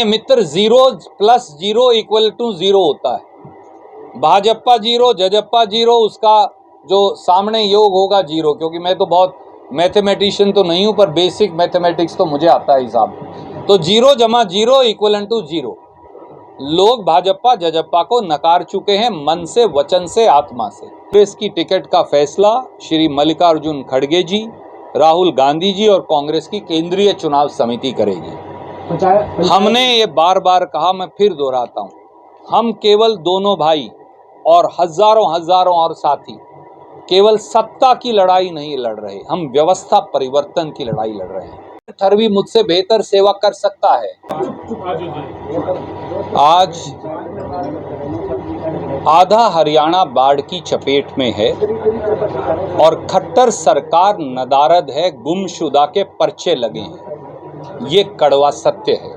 मित्र, 0 + 0 = 0 होता है। भाजपा 0, जजप्पा 0, उसका जो सामने योग होगा 0। क्योंकि मैं तो बहुत मैथमेटिशियन तो नहीं हूं, पर बेसिक मैथमेटिक्स तो मुझे आता है हिसाब। तो 0 + 0 = 0। लोग भाजपा जजप्पा को नकार चुके हैं, मन से, वचन से, आत्मा से। कांग्रेस की टिकट का फैसला श्री मल्लिकार्जुन खड़गे जी, राहुल गांधी जी और कांग्रेस की केंद्रीय चुनाव समिति करेगी। हमने ये बार बार कहा, मैं फिर दोहराता हूं, हम केवल दोनों भाई और हजारों हजारों और साथी केवल सत्ता की लड़ाई नहीं लड़ रहे, हम व्यवस्था परिवर्तन की लड़ाई लड़ रहे हैं। ठरवी मुझसे बेहतर सेवा कर सकता है। आज आधा हरियाणा बाढ़ की चपेट में है और खट्टर सरकार नदारद है, गुमशुदा के पर्चे लगे हैं। ये कड़वा सत्य है।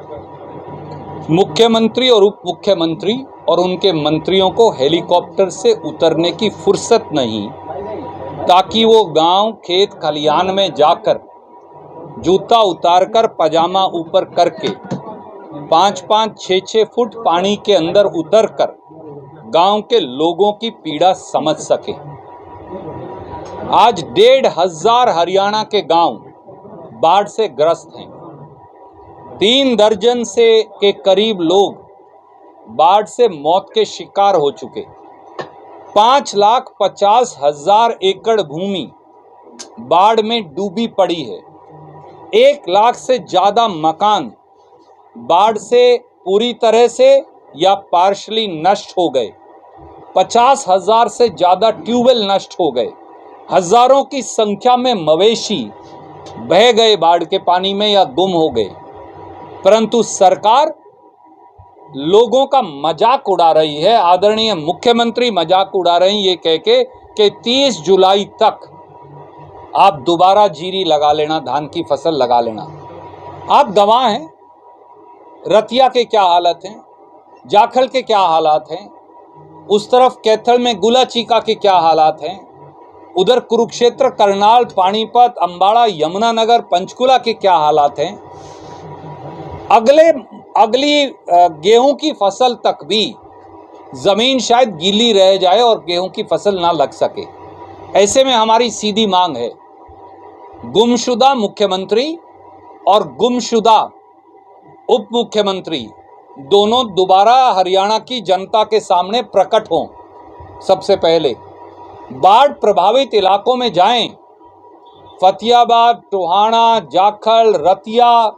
मुख्यमंत्री और उप मुख्यमंत्री और उनके मंत्रियों को हेलीकॉप्टर से उतरने की फुर्सत नहीं, ताकि वो गांव, खेत, खलिहान में जाकर जूता उतारकर, पजामा ऊपर करके 5-5, 6-6 फुट पानी के अंदर उतरकर गांव के लोगों की पीड़ा समझ सके। आज 1,500 हरियाणा के गांव बाढ़ से ग्रस्त हैं। 3 दर्जन से के करीब लोग बाढ़ से मौत के शिकार हो चुके। 5,50,000 एकड़ भूमि बाढ़ में डूबी पड़ी है। 1 लाख से ज्यादा मकान बाढ़ से पूरी तरह से या पार्शली नष्ट हो गए। 50,000 से ज्यादा ट्यूबवेल नष्ट हो गए। हजारों की संख्या में मवेशी बह गए बाढ़ के पानी में या गुम हो गए। परंतु सरकार लोगों का मजाक उड़ा रही है। आदरणीय मुख्यमंत्री मजाक उड़ा रहे हैं ये कह के कि 30 जुलाई तक आप दोबारा जीरी लगा लेना, धान की फसल लगा लेना। आप गवाह हैं, रतिया के क्या हालत हैं, जाखल के क्या हालात हैं, उस तरफ कैथल में गुलाचीका के क्या हालात हैं, उधर कुरुक्षेत्र, करनाल, पानीपत, अंबाड़ा, यमुनानगर, पंचकुला के क्या हालात हैं। अगली गेहूं की फसल तक भी जमीन शायद गीली रह जाए और गेहूं की फसल ना लग सके। ऐसे में हमारी सीधी मांग है, गुमशुदा मुख्यमंत्री और गुमशुदा उप मुख्यमंत्री दोनों दोबारा हरियाणा की जनता के सामने प्रकट हों। सबसे पहले बाढ़ प्रभावित इलाकों में जाएं। फतेहाबाद, टोहाना, जाखल, रतिया,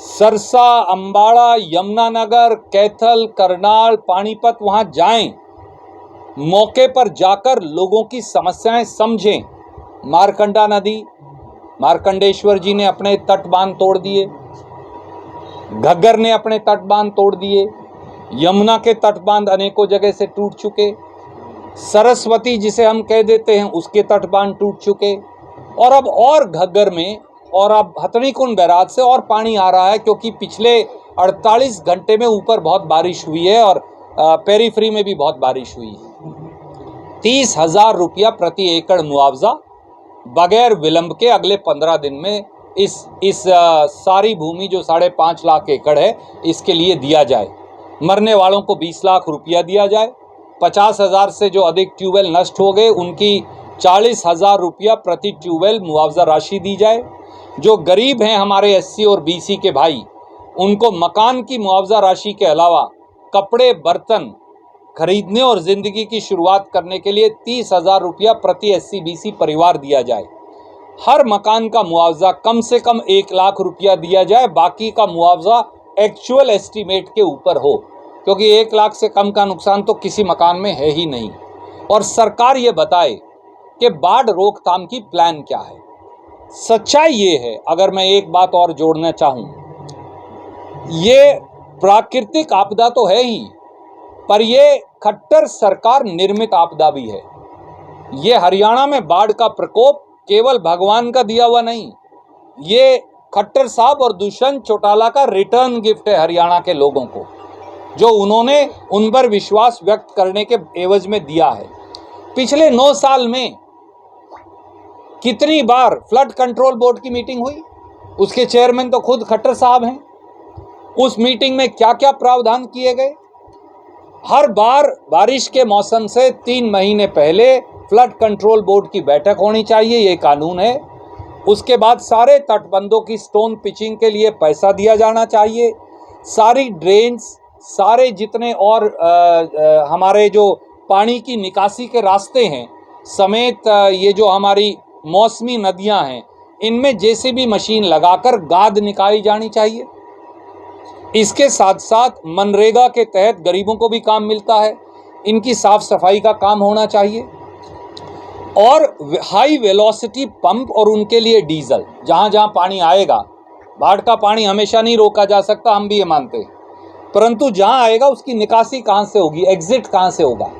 सरसा, अंबाड़ा, यमुनानगर, कैथल, करनाल, पानीपत, वहां जाएं। मौके पर जाकर लोगों की समस्याएं समझें। मारकंडा नदी, मार्कंडेश्वर जी ने अपने तट बांध तोड़ दिए, घग्गर ने अपने तट बांध तोड़ दिए, यमुना के तट बांध अनेकों जगह से टूट चुके, सरस्वती जिसे हम कह देते हैं उसके तट बांध टूट चुके, और अब और घग्गर में और अब हथनीकुंड बैराज से और पानी आ रहा है, क्योंकि पिछले 48 घंटे में ऊपर बहुत बारिश हुई है और पेरीफ्री में भी बहुत बारिश हुई है। 30,000 रुपया प्रति एकड़ मुआवजा बगैर विलंब के अगले 15 दिन में इस सारी भूमि जो 5.5 लाख एकड़ है इसके लिए दिया जाए। मरने वालों को 20 लाख रुपया दिया जाए। 50,000 से जो अधिक ट्यूबवेल नष्ट हो गए उनकी 40,000 रुपया प्रति ट्यूबवेल मुआवजा राशि दी जाए। जो गरीब हैं हमारे एससी और बीसी के भाई, उनको मकान की मुआवजा राशि के अलावा कपड़े, बर्तन खरीदने और जिंदगी की शुरुआत करने के लिए 30,000 रुपया प्रति एससी बीसी परिवार दिया जाए। हर मकान का मुआवजा कम से कम 1 लाख रुपया दिया जाए। बाकी का मुआवजा एक्चुअल एस्टीमेट के ऊपर हो, क्योंकि 1 लाख से कम का नुकसान तो किसी मकान में है ही नहीं। और सरकार ये बताए कि बाढ़ रोकथाम की प्लान क्या है। सच्चाई ये है, अगर मैं एक बात और जोड़ना चाहूं, ये प्राकृतिक आपदा तो है ही, पर ये खट्टर सरकार निर्मित आपदा भी है। ये हरियाणा में बाढ़ का प्रकोप केवल भगवान का दिया हुआ नहीं, ये खट्टर साहब और दुष्यंत चौटाला का रिटर्न गिफ्ट है हरियाणा के लोगों को, जो उन्होंने उन पर विश्वास व्यक्त करने के एवज में दिया है। पिछले 9 साल में कितनी बार फ्लड कंट्रोल बोर्ड की मीटिंग हुई, उसके चेयरमैन तो खुद खट्टर साहब हैं। उस मीटिंग में क्या क्या प्रावधान किए गए? हर बार बारिश के मौसम से 3 महीने पहले फ्लड कंट्रोल बोर्ड की बैठक होनी चाहिए, ये कानून है। उसके बाद सारे तटबंधों की स्टोन पिचिंग के लिए पैसा दिया जाना चाहिए। सारी ड्रेन्स, सारे जितने और हमारे जो पानी की निकासी के रास्ते हैं समेत ये जो हमारी मौसमी नदियां हैं, इनमें जेसीबी मशीन लगाकर गाद निकाली जानी चाहिए। इसके साथ साथ मनरेगा के तहत गरीबों को भी काम मिलता है, इनकी साफ सफाई का काम होना चाहिए। और हाई वेलोसिटी पंप और उनके लिए डीजल, जहाँ जहाँ पानी आएगा, बाढ़ का पानी हमेशा नहीं रोका जा सकता, हम भी ये मानते हैं, परंतु जहाँ आएगा उसकी निकासी कहाँ से होगी, एग्जिट कहाँ से होगा,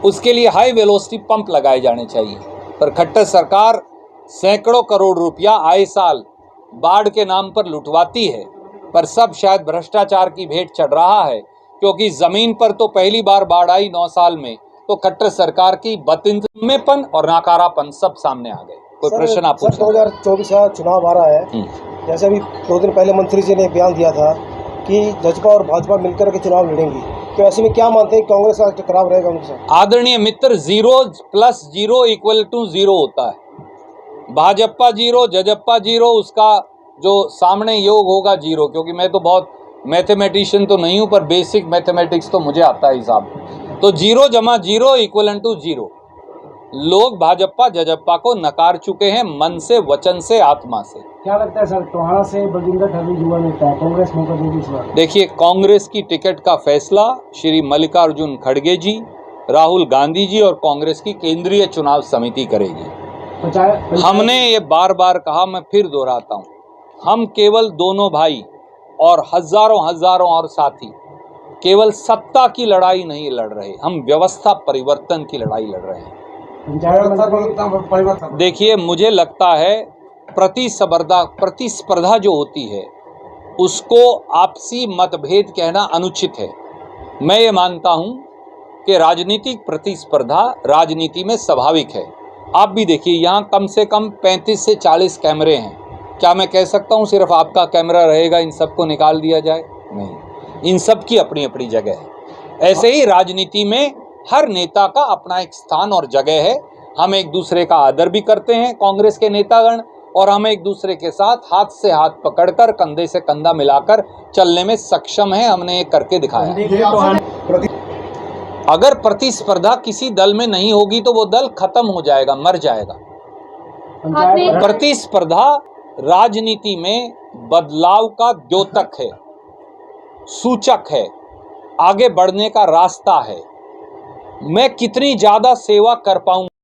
उसके लिए हाई वेलोसिटी पंप लगाए जाने चाहिए। पर खट्टर सरकार सैकड़ों करोड़ रुपया आए साल बाढ़ के नाम पर लुटवाती है, पर सब शायद भ्रष्टाचार की भेंट चढ़ रहा है, क्योंकि जमीन पर तो पहली बार बाढ़ आई 9 साल में, तो खट्टर सरकार की बदइंतजामीपन और नाकारापन सब सामने आ गए। कोई प्रश्न आप पूछ? 2024 का चुनाव आ रहा है, जैसे अभी 2 दिन पहले मंत्री जी ने बयान दिया था कि जजपा और भाजपा मिलकर के चुनाव लड़ेंगी, तो ऐसे में क्या मानते हैं कांग्रेस का टकराव रहेगा उनके साथ? आदरणीय मित्र, 0 + 0 = 0 होता है। भाजपा 0, जजप्पा 0, उसका जो सामने योग होगा 0, क्योंकि मैं तो बहुत मैथमेटिशियन तो नहीं हूं, पर बेसिक मैथमेटिक्स तो मुझे आता है हिसाब। तो 0 + 0 = 0। लोग भाजपा जजप्पा को नकार चुके हैं, मन से, वचन से, आत्मा से। क्या लगता है सर, टोहाना से बलजिंदर ठगी युवा नेता है, कांग्रेस मौका देगी इस बार? देखिए, कांग्रेस की टिकट का फैसला श्री मल्लिकार्जुन खड़गे जी, राहुल गांधी जी और कांग्रेस की केंद्रीय चुनाव समिति करेगी। हमने ये बार बार कहा, मैं फिर दोहराता हूं, हम केवल दोनों भाई और हजारों हजारों और साथी केवल सत्ता की लड़ाई नहीं लड़ रहे, हम व्यवस्था परिवर्तन की लड़ाई लड़ रहे हैं। देखिए, मुझे लगता है प्रतिस्पर्धा जो होती है उसको आपसी मतभेद कहना अनुचित है। मैं ये मानता हूं कि राजनीतिक प्रतिस्पर्धा राजनीति में स्वाभाविक है। आप भी देखिए, यहाँ कम से कम 35 से 40 कैमरे हैं। क्या मैं कह सकता हूँ सिर्फ आपका कैमरा रहेगा, इन सबको निकाल दिया जाए? नहीं, इन सब की अपनी अपनी जगह है। ऐसे ही राजनीति में हर नेता का अपना एक स्थान और जगह है। हम एक दूसरे का आदर भी करते हैं, कांग्रेस के नेतागण, और हम एक दूसरे के साथ हाथ से हाथ पकड़कर, कंधे से कंधा मिलाकर चलने में सक्षम हैं। हमने ये करके दिखाया। अगर प्रतिस्पर्धा किसी दल में नहीं होगी तो वो दल खत्म हो जाएगा, मर जाएगा। प्रतिस्पर्धा राजनीति में बदलाव का द्योतक है, सूचक है, आगे बढ़ने का रास्ता है। मैं कितनी ज्यादा सेवा कर पाऊंगा